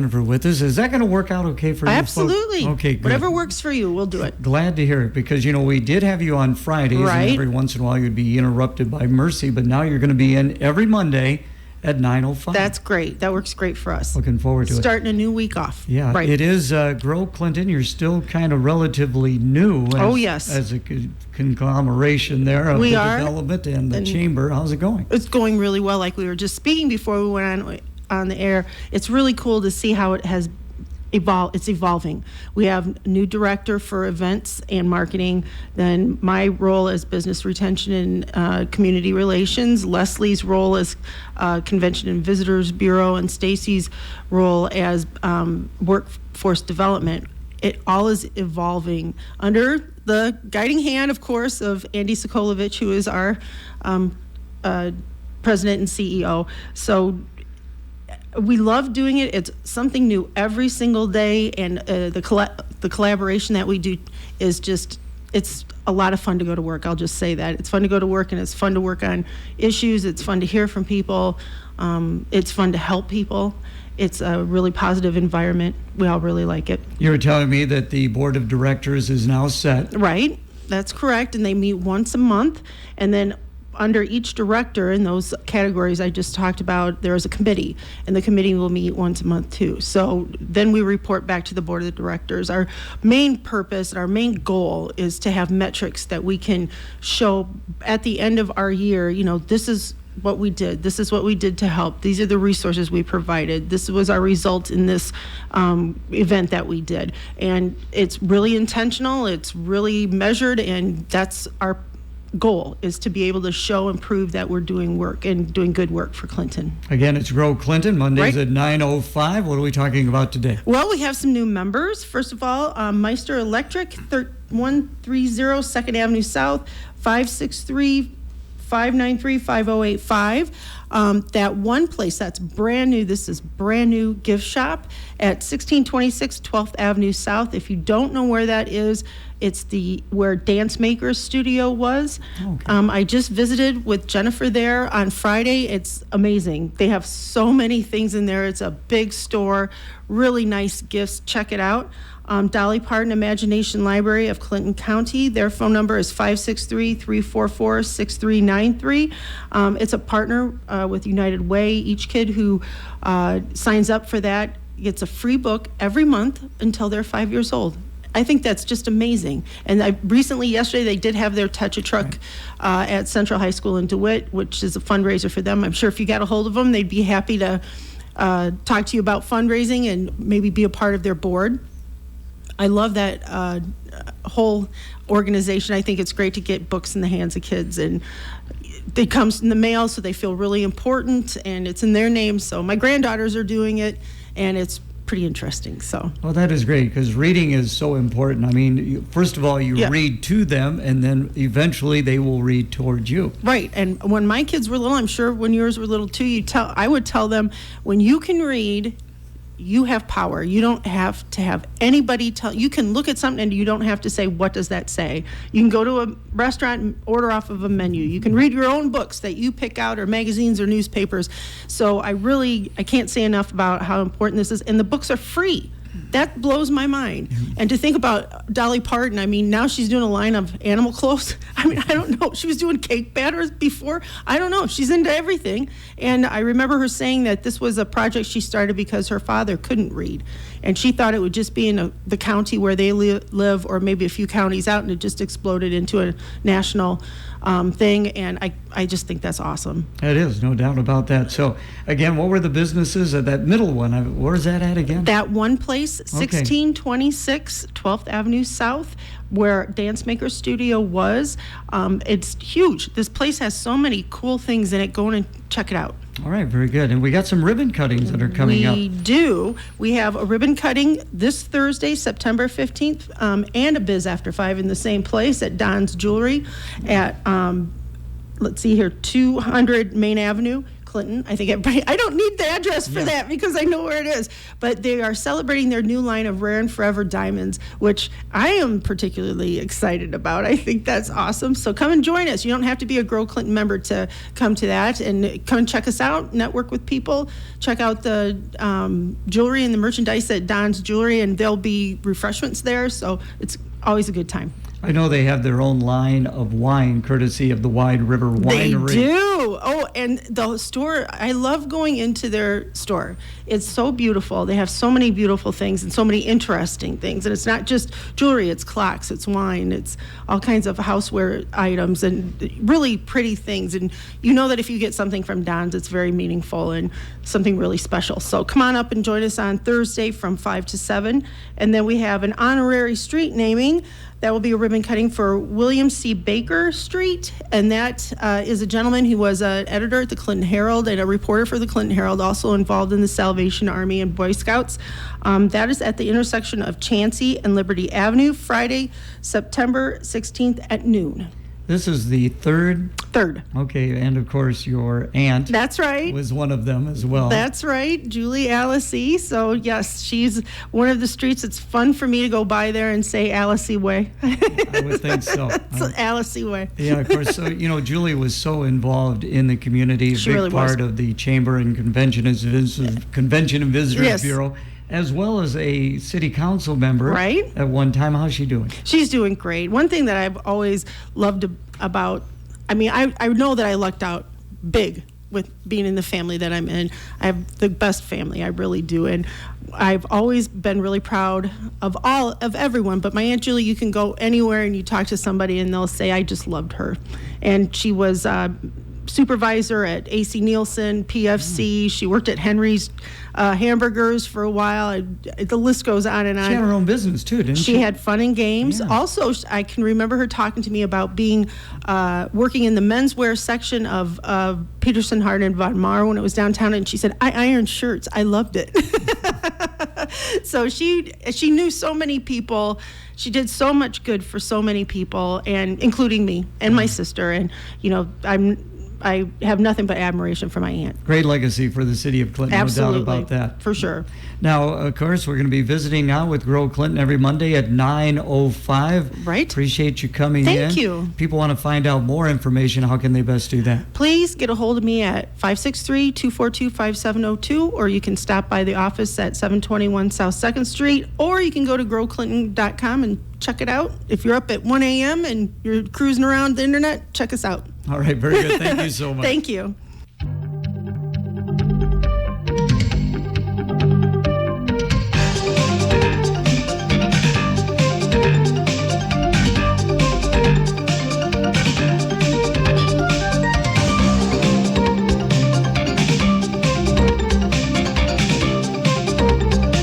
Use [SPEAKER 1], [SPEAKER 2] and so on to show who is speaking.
[SPEAKER 1] Jennifer with us. Is that going to work out okay for you?
[SPEAKER 2] Absolutely.
[SPEAKER 1] Okay, good.
[SPEAKER 2] Whatever works for you, we'll do it.
[SPEAKER 1] Glad to hear it, because, we did have you on Fridays,
[SPEAKER 2] Right.
[SPEAKER 1] and every once in a while you'd be interrupted by Mercy, but now you're going to be in every Monday at 9:05.
[SPEAKER 2] That's great. That works great for us.
[SPEAKER 1] Looking forward to it.
[SPEAKER 2] Starting a new week off.
[SPEAKER 1] Yeah,
[SPEAKER 2] right.
[SPEAKER 1] It is Grow Clinton. You're still kind of relatively new
[SPEAKER 2] yes.
[SPEAKER 1] as a conglomeration there of development and the chamber. How's it going?
[SPEAKER 2] It's going really well. Like we were just speaking before we went on the air, it's really cool to see how it has evolved. It's evolving. We have a new director for events and marketing. Then my role as business retention and community relations. Leslie's role as Convention and Visitors Bureau, and Stacy's role as workforce development. It all is evolving under the guiding hand, of course, of Andy Sokolovich, who is our president and CEO. So we love doing it. It's something new every single day, and the collaboration that we do is just, it's a lot of fun to go to work. I'll just say that. It's fun to go to work, and it's fun to work on issues. It's fun to hear from people. It's fun to help people. It's a really positive environment. We all really like it.
[SPEAKER 1] You were telling me that the board of directors is now set.
[SPEAKER 2] Right. That's correct. And they meet once a month, and then under each director in those categories I just talked about, there is a committee, and the committee will meet once a month too. So then we report back to the board of directors. Our main purpose, our main goal is to have metrics that we can show at the end of our year, this is what we did. This is what we did to help. These are the resources we provided. This was our result in this event that we did. And it's really intentional. It's really measured, and that's our goal, is to be able to show and prove that we're doing work and doing good work for Clinton.
[SPEAKER 1] Again, it's Grow Clinton, Mondays
[SPEAKER 2] Right.
[SPEAKER 1] at 9:05. What are we talking about today?
[SPEAKER 2] Well, we have some new members. First of all, Meister Electric, 130 2nd Avenue South, 563-593-5085. That one place that's brand new, this is brand new gift shop at 1626 12th Avenue South. If you don't know where that is, it's where Dance Maker's studio was.
[SPEAKER 1] Okay.
[SPEAKER 2] I just visited with Jennifer there on Friday. It's amazing. They have so many things in there. It's a big store, really nice gifts. Check it out. Dolly Parton Imagination Library of Clinton County. Their phone number is 563-344-6393. It's a partner with United Way. Each kid who signs up for that gets a free book every month until they're 5 years old. I think that's just amazing. And yesterday, they did have their Touch a Truck at Central High School in DeWitt, which is a fundraiser for them. I'm sure if you got a hold of them, they'd be happy to talk to you about fundraising and maybe be a part of their board. I love that whole organization. I think it's great to get books in the hands of kids, and it comes in the mail, so they feel really important, and it's in their name. So my granddaughters are doing it, and it's pretty interesting. So.
[SPEAKER 1] Well, that is great, because reading is so important. I mean, first of all, you read to them, and then eventually they will read towards you.
[SPEAKER 2] Right. And when my kids were little, I'm sure when yours were little too, I would tell them, when you can read, you have power. You don't have to have anybody tell. You can look at something and you don't have to say, what does that say? You can go to a restaurant and order off of a menu. You can read your own books that you pick out, or magazines or newspapers. So I can't say enough about how important this is. And the books are free. That blows my mind. And to think about Dolly Parton, I mean, now she's doing a line of animal clothes. I mean, I don't know. She was doing cake batters before. I don't know. She's into everything. And I remember her saying that this was a project she started because her father couldn't read. And she thought it would just be in the county where they live, or maybe a few counties out, and it just exploded into a national thing. And I just think that's awesome.
[SPEAKER 1] It is, no doubt about that. So, again, what were the businesses at that middle one? Where's that at again?
[SPEAKER 2] That one place, 1626 12th Avenue South, where Dance Maker Studio was. It's huge. This place has so many cool things in it. Go in and check it out.
[SPEAKER 1] All right, very good. And we got some ribbon cuttings that are coming up.
[SPEAKER 2] We do. We have a ribbon cutting this Thursday, September 15th, and a Biz After 5 in the same place at Don's Jewelry at, let's see here, 200 Main Avenue, Clinton. I think everybody, I don't need the address for that because I know where it is. But they are celebrating their new line of Rare and Forever diamonds, which I am particularly excited about. I think that's awesome. So come and join us. You don't have to be a Grow Clinton member to come to that, and come and check us out, network with people, check out the jewelry and the merchandise at Don's Jewelry, and there'll be refreshments there. So it's always a good time.
[SPEAKER 1] I know they have their own line of wine, courtesy of the Wide River Winery.
[SPEAKER 2] They do. Oh, and the store, I love going into their store. It's so beautiful. They have so many beautiful things and so many interesting things. And it's not just jewelry, it's clocks, it's wine, it's all kinds of houseware items and really pretty things. And you know that if you get something from Don's, it's very meaningful and something really special. So come on up and join us on Thursday from 5 to 7. And then we have an honorary street naming. That will be a ribbon cutting for William C. Baker Street, and that is a gentleman who was an editor at the Clinton Herald and a reporter for the Clinton Herald, also involved in the Salvation Army and Boy Scouts. That is at the intersection of Chansey and Liberty Avenue, Friday, September 16th at noon.
[SPEAKER 1] This is the third?
[SPEAKER 2] Third.
[SPEAKER 1] Okay, and of course your aunt.
[SPEAKER 2] That's right.
[SPEAKER 1] Was one of them as well.
[SPEAKER 2] That's right, Julie Alicey. So yes, she's one of the streets. It's fun for me to go by there and say Alicey Way.
[SPEAKER 1] I would think so.
[SPEAKER 2] It's Alicey Way.
[SPEAKER 1] Yeah, of course. So, Julie was so involved in the community,
[SPEAKER 2] She
[SPEAKER 1] big
[SPEAKER 2] really
[SPEAKER 1] part
[SPEAKER 2] was.
[SPEAKER 1] of the Chamber and Convention and Visitors
[SPEAKER 2] Yes.
[SPEAKER 1] Bureau, as well as a city council member
[SPEAKER 2] Right.
[SPEAKER 1] at one time. How's she doing?
[SPEAKER 2] She's doing great. One thing that I've always loved about, I know that I lucked out big with being in the family that I'm in. I have the best family, I really do. And I've always been really proud of everyone. But my Aunt Julie, you can go anywhere and you talk to somebody and they'll say, I just loved her. And she was supervisor at AC Nielsen, PFC. She worked at Henry's Hamburgers for a while. The list goes on and on.
[SPEAKER 1] She had her own business too, didn't she?
[SPEAKER 2] She had fun and games.
[SPEAKER 1] Yeah.
[SPEAKER 2] Also, I can remember her talking to me about being working in the menswear section of Peterson Hart and Von Maur when it was downtown, and she said, I ironed shirts. I loved it. So she knew so many people. She did so much good for so many people, and including me and my sister. And I have nothing but admiration for my aunt.
[SPEAKER 1] Great legacy for the city of Clinton,
[SPEAKER 2] Absolutely.
[SPEAKER 1] no doubt about that.
[SPEAKER 2] For sure.
[SPEAKER 1] Now, of course, we're going to be visiting now with Grow Clinton every Monday at 9:05.
[SPEAKER 2] Right.
[SPEAKER 1] Appreciate you coming in.
[SPEAKER 2] Thank you.
[SPEAKER 1] People want to find out more information. How can they best do that?
[SPEAKER 2] Please get a hold of me at 563-242-5702, or you can stop by the office at 721 South 2nd Street, or you can go to growclinton.com and check it out. If you're up at 1 a.m. and you're cruising around the internet, check us out.
[SPEAKER 1] All right, very good. Thank you so much.
[SPEAKER 2] Thank you.